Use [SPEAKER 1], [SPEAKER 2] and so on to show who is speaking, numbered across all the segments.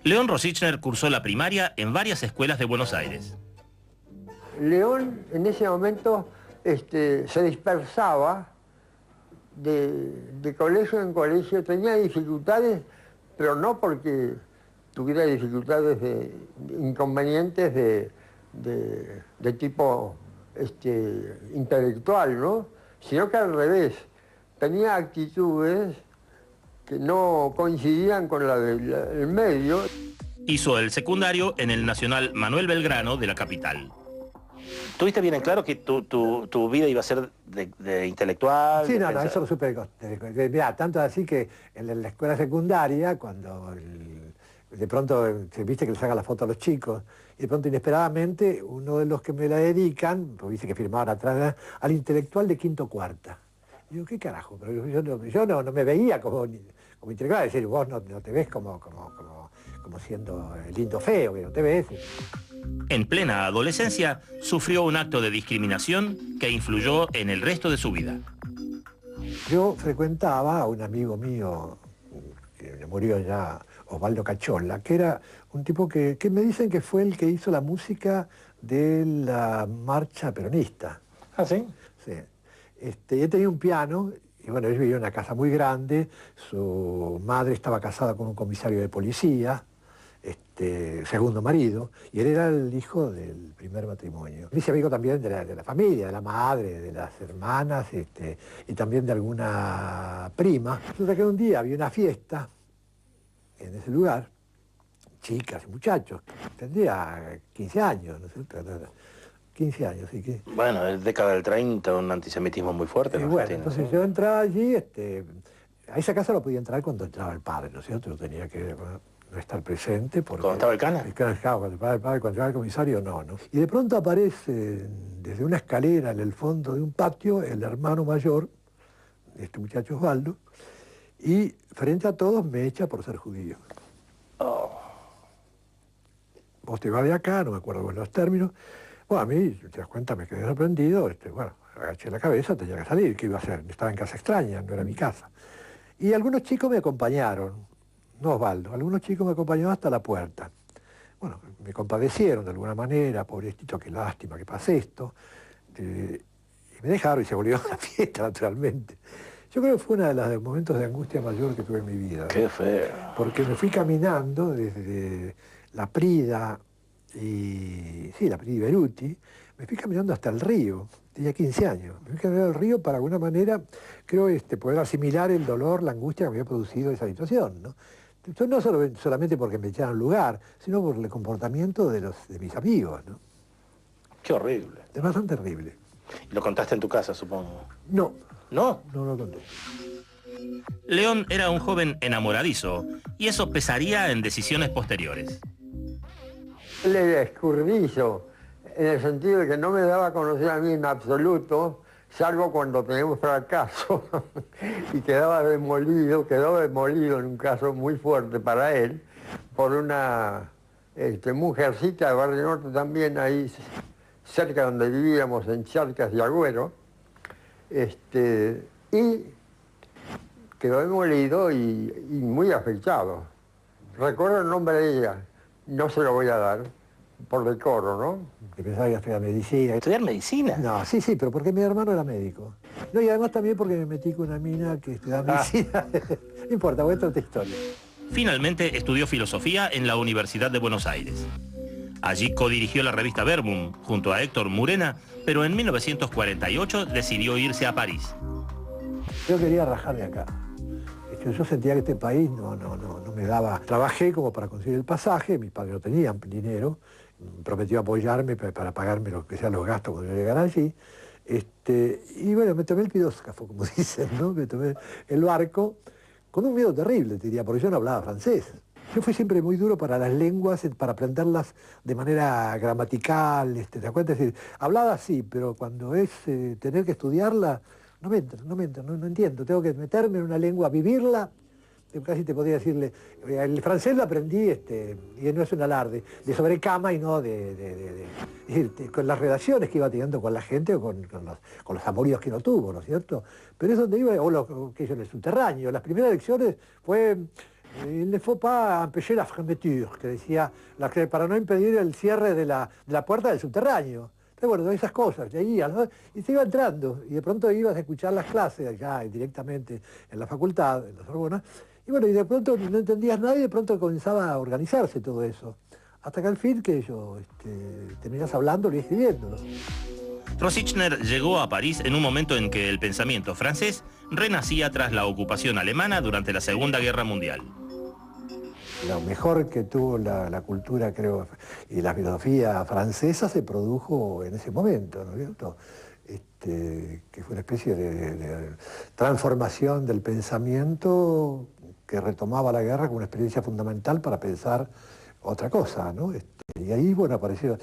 [SPEAKER 1] León Rosichner cursó la primaria en varias escuelas de Buenos Aires.
[SPEAKER 2] León en ese momento se dispersaba de colegio en colegio, tenía dificultades, pero no porque tuviera dificultades inconvenientes de tipo intelectual, ¿no? Sino que al revés, tenía actitudes que no coincidían con la del medio.
[SPEAKER 1] Hizo el secundario en el Nacional Manuel Belgrano de la capital.
[SPEAKER 3] ¿Tuviste bien en claro que tu vida iba a ser de intelectual?
[SPEAKER 4] Sí, no, eso lo supe. Mirá, tanto así que en la escuela secundaria, cuando de pronto viste que le saca la foto a los chicos, y de pronto inesperadamente uno de los que me la dedican, pues viste que firmaban atrás, al intelectual de quinto cuarta. Digo, ¿qué carajo? Pero yo no me veía como intelectual, es decir, vos no te ves como siendo lindo feo, que no te ves.
[SPEAKER 1] En plena adolescencia, sufrió un acto de discriminación que influyó en el resto de su vida.
[SPEAKER 4] Yo frecuentaba a un amigo mío, que murió ya, Osvaldo Cachola, que era un tipo que me dicen que fue el que hizo la música de la marcha peronista.
[SPEAKER 3] ¿Ah, sí?
[SPEAKER 4] Sí. Él tenía un piano, y bueno, él vivía en una casa muy grande, su madre estaba casada con un comisario de policía, segundo marido, y él era el hijo del primer matrimonio. Dice amigo también de la familia, de la madre, de las hermanas, y también de alguna prima. Resulta que un día había una fiesta en ese lugar, chicas y muchachos, tendría 15 años, ¿no es cierto? 15 años, sí que...
[SPEAKER 3] Bueno, es década del 30, un antisemitismo muy fuerte.
[SPEAKER 4] Y
[SPEAKER 3] ¿no?
[SPEAKER 4] bueno,
[SPEAKER 3] Tiene,
[SPEAKER 4] entonces
[SPEAKER 3] ¿sí?
[SPEAKER 4] yo entraba allí, a esa casa no podía entrar cuando entraba el padre, ¿no es cierto? Yo tenía que no estar presente porque...
[SPEAKER 3] ¿Cuando estaba el cana?
[SPEAKER 4] Claro, cuando estaba el padre, cuando llegaba el comisario, no. Y de pronto aparece desde una escalera en el fondo de un patio el hermano mayor, este muchacho Osvaldo, y frente a todos me echa por ser judío.
[SPEAKER 3] Oh.
[SPEAKER 4] Vos te vas de acá, no me acuerdo con los términos. Bueno, a mí, te das cuenta, me quedé sorprendido, bueno, agaché la cabeza, tenía que salir, ¿qué iba a hacer? Estaba en casa extraña, no era mi casa. Y algunos chicos me acompañaron, no Osvaldo, algunos chicos me acompañaron hasta la puerta. Bueno, me compadecieron de alguna manera, pobrecito, qué lástima que pase esto. Y me dejaron y se volvió a la fiesta, naturalmente. Yo creo que fue uno de los momentos de angustia mayor que tuve en mi vida.
[SPEAKER 3] Qué feo.
[SPEAKER 4] Porque me fui caminando desde la Prida la Prida y Beruti, me fui caminando hasta el río, tenía 15 años. Me fui caminando al río para alguna manera, creo, poder asimilar el dolor, la angustia que me había producido esa situación, ¿no? No solamente porque me echaron lugar, sino por el comportamiento de mis amigos, ¿no?
[SPEAKER 3] Qué horrible.
[SPEAKER 4] Es bastante terrible.
[SPEAKER 3] Y lo contaste en tu casa, supongo.
[SPEAKER 4] No.
[SPEAKER 3] ¿No?
[SPEAKER 4] No lo conté.
[SPEAKER 1] León era un joven enamoradizo, y eso pesaría en decisiones posteriores.
[SPEAKER 2] Él era escurridizo, en el sentido de que no me daba a conocer a mí en absoluto, salvo cuando teníamos fracaso, y quedó demolido en un caso muy fuerte para él, por una mujercita de Barrio Norte también, ahí cerca donde vivíamos, en Charcas y Agüero, y quedó demolido y muy afectado. Recuerdo el nombre de ella, no se lo voy a dar, por decoro, ¿no?
[SPEAKER 4] Que pensaba que iba a estudiar medicina.
[SPEAKER 3] ¿Estudiar medicina?
[SPEAKER 4] No, sí, pero porque mi hermano era médico. No, y además también porque me metí con una mina que estudiaba medicina. No importa, voy a otra historia.
[SPEAKER 1] Finalmente estudió filosofía en la Universidad de Buenos Aires. Allí codirigió la revista Verbum junto a Héctor Murena, pero en 1948 decidió irse a París.
[SPEAKER 4] Yo quería rajar de acá. Yo sentía que este país no me daba. Trabajé como para conseguir el pasaje, mis padres no tenían dinero, prometió apoyarme para pagarme lo que sean los gastos cuando yo llegara allí. Y bueno, me tomé el piroscafo, como dicen, ¿no? Me tomé el barco con un miedo terrible, te diría, porque yo no hablaba francés. Yo fui siempre muy duro para las lenguas, para aprenderlas de manera gramatical, ¿te acuerdas? Es decir, hablaba sí, pero cuando es tener que estudiarla, no entiendo. Tengo que meterme en una lengua, vivirla. Casi te podría decirle, el francés lo aprendí, y no es un alarde, de sobrecama y no con las relaciones que iba teniendo con la gente o con los amoríos que no tuvo, ¿no es cierto? Pero es donde iba, o que yo en el subterráneo. Las primeras lecciones fue Il ne faut pas empêcher la fermeture, que decía, para no impedir el cierre de la puerta del subterráneo. Entonces, bueno, esas cosas, y se iba entrando, y de pronto ibas a escuchar las clases allá directamente en la facultad, en la Sorbona, y bueno, y de pronto no entendías nada y de pronto comenzaba a organizarse todo eso. Hasta que al fin que yo terminas hablándolo y escribiéndolo.
[SPEAKER 1] Rosichner llegó a París en un momento en que el pensamiento francés renacía tras la ocupación alemana durante la Segunda Guerra Mundial.
[SPEAKER 4] Lo mejor que tuvo la cultura, creo, y la filosofía francesa se produjo en ese momento, ¿no es cierto? Que fue una especie de transformación del pensamiento que retomaba la guerra como una experiencia fundamental para pensar otra cosa, ¿no? Y ahí, bueno, apareció,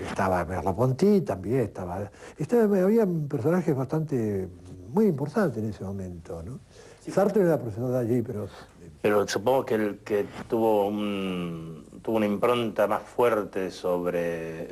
[SPEAKER 4] estaba Merleau-Ponty, también había personajes muy importantes en ese momento, ¿no? Sí. Sartre era profesor de allí,
[SPEAKER 3] Pero supongo que el que tuvo una impronta más fuerte sobre,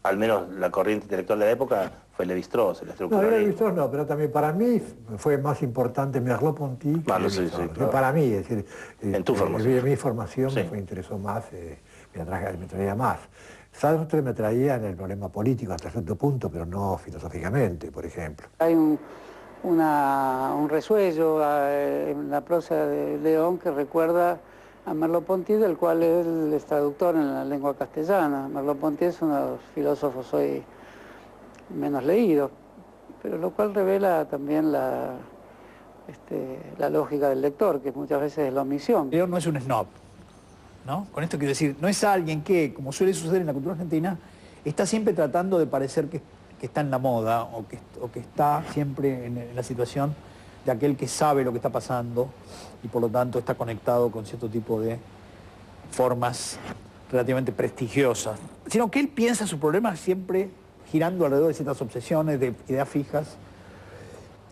[SPEAKER 3] al menos la corriente intelectual de la época, fue Lévi-Strauss, el estructuralismo.
[SPEAKER 4] No, Lévi-Strauss no, pero también para mí fue más importante Merleau-Ponty que Lévi-Strauss. Claro. Para mí, es decir,
[SPEAKER 3] en tu formación.
[SPEAKER 4] Mi formación sí. Me interesó más, me traía más. Sartre me traía en el problema político hasta cierto punto, pero no filosóficamente, por ejemplo.
[SPEAKER 5] Hay un resuello en la prosa de León que recuerda a Merleau-Ponty, del cual él es traductor en la lengua castellana. Merleau-Ponty es uno de los filósofos hoy menos leídos, pero lo cual revela también la lógica del lector, que muchas veces es la omisión.
[SPEAKER 6] León no es un snob, ¿no? Con esto quiero decir, no es alguien que, como suele suceder en la cultura argentina, está siempre tratando de parecer que está en la moda o que está siempre en la situación de aquel que sabe lo que está pasando y por lo tanto está conectado con cierto tipo de formas relativamente prestigiosas, sino que él piensa sus problemas siempre girando alrededor de ciertas obsesiones, de ideas fijas,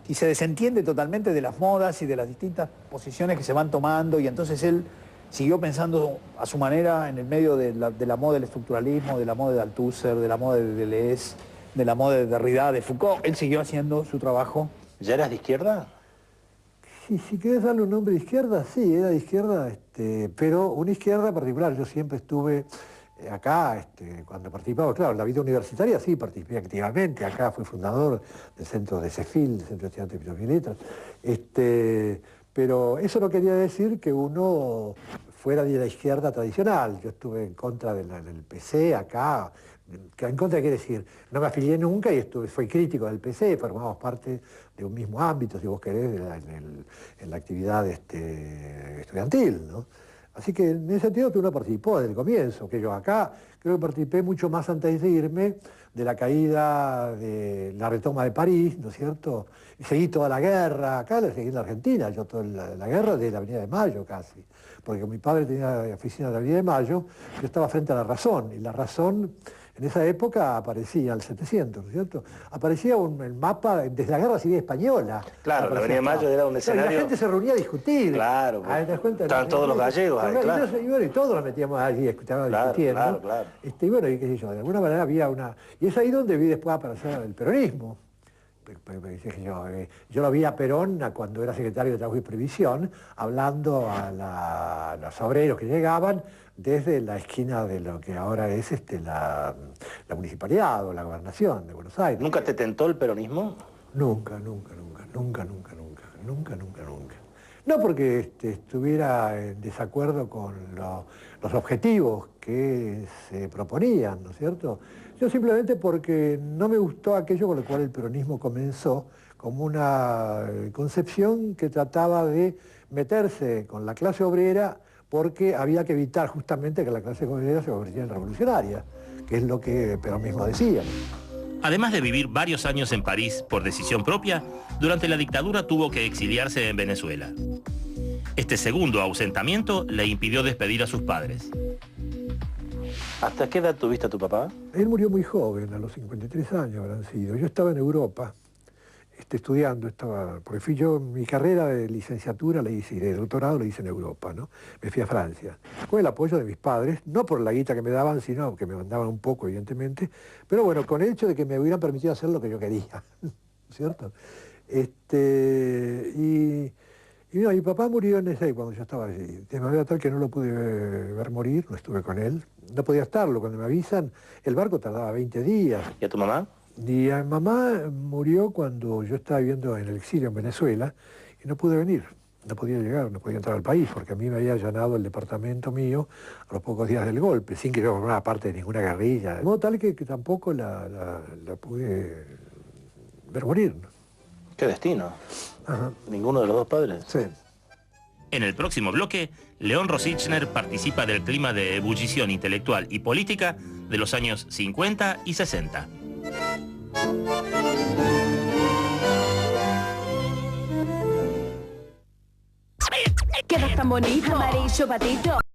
[SPEAKER 6] y se desentiende totalmente de las modas y de las distintas posiciones que se van tomando, y entonces él siguió pensando a su manera en el medio de la moda del estructuralismo, de la moda de Althusser, de la moda de Deleuze, de la moda de Derrida, de Foucault. Él siguió haciendo su trabajo.
[SPEAKER 3] ¿Ya eras de izquierda?
[SPEAKER 4] Sí, si querés darle un nombre de izquierda, sí, era de izquierda, pero una izquierda particular. Yo siempre estuve acá, cuando participaba, claro, en la vida universitaria sí participé activamente. Acá fui fundador del centro de CEFIL, del Centro de Estudiantes de Filosofía y Letras. Pero eso no quería decir que uno fuera de la izquierda tradicional. Yo estuve en contra del PC acá. En contra quiere decir, no me afilié nunca y fui crítico del PC, formamos parte de un mismo ámbito, si vos querés, en la actividad estudiantil, ¿no? Así que en ese sentido uno participó desde el comienzo, que yo acá creo que participé mucho más antes de irme, de la caída de la retoma de París, ¿no es cierto? Y seguí toda la guerra, acá la seguí en la Argentina, yo toda la guerra de la Avenida de Mayo casi, porque mi padre tenía la oficina de la Avenida de Mayo, yo estaba frente a La Razón, y La Razón en esa época aparecía, al 700, ¿no es cierto? Aparecía el mapa desde la Guerra Civil Española.
[SPEAKER 3] Claro, la Avenida de Mayo era un escenario...
[SPEAKER 4] Y la gente se reunía a discutir.
[SPEAKER 3] Claro.
[SPEAKER 4] ¿Te das cuenta?
[SPEAKER 3] Estaban todos los gallegos ahí, claro.
[SPEAKER 4] Y todos nos metíamos allí, escuchábamos discutiendo.
[SPEAKER 3] Claro.
[SPEAKER 4] Y bueno, y qué sé yo, de alguna manera había una... Y es ahí donde vi después aparecer el peronismo. Yo lo vi a Perón cuando era secretario de Trabajo y Previsión, hablando a los obreros que llegaban desde la esquina de lo que ahora es la municipalidad o la gobernación de Buenos Aires.
[SPEAKER 3] ¿Nunca te tentó el peronismo?
[SPEAKER 4] Nunca. No porque estuviera en desacuerdo con los objetivos que se proponían, ¿no es cierto? Yo simplemente porque no me gustó aquello con lo cual el peronismo comenzó, como una concepción que trataba de meterse con la clase obrera porque había que evitar justamente que la clase obrera se convirtiera en revolucionaria, que es lo que Perón mismo decía.
[SPEAKER 1] Además de vivir varios años en París por decisión propia, durante la dictadura tuvo que exiliarse en Venezuela. Este segundo ausentamiento le impidió despedir a sus padres.
[SPEAKER 3] ¿Hasta qué edad tuviste a tu papá?
[SPEAKER 4] Él murió muy joven, a los 53 años habrán sido. Yo estaba en Europa, estudiando, porque mi carrera de licenciatura la hice, y de doctorado la hice en Europa, ¿no? Me fui a Francia, con el apoyo de mis padres, no por la guita que me daban, sino que me mandaban un poco, evidentemente, pero bueno, con el hecho de que me hubieran permitido hacer lo que yo quería, ¿cierto? Y Y no, mi papá murió en ese cuando yo estaba allí. De manera tal que no lo pude ver morir, no estuve con él. No podía estarlo. Cuando me avisan, el barco tardaba 20 días.
[SPEAKER 3] ¿Y a tu mamá?
[SPEAKER 4] Y a mi mamá murió cuando yo estaba viviendo en el exilio en Venezuela y no pude venir. No podía llegar, no podía entrar al país, porque a mí me había allanado el departamento mío a los pocos días del golpe, sin que yo formara parte de ninguna guerrilla. De modo tal que tampoco la pude ver morir.
[SPEAKER 3] Qué destino.
[SPEAKER 4] Ajá.
[SPEAKER 3] ¿Ninguno de los dos padres?
[SPEAKER 4] Sí.
[SPEAKER 1] En el próximo bloque, León Rosichner participa del clima de ebullición intelectual y política de los años 50 y 60.
[SPEAKER 7] Quedas tan bonito, amarillo patito.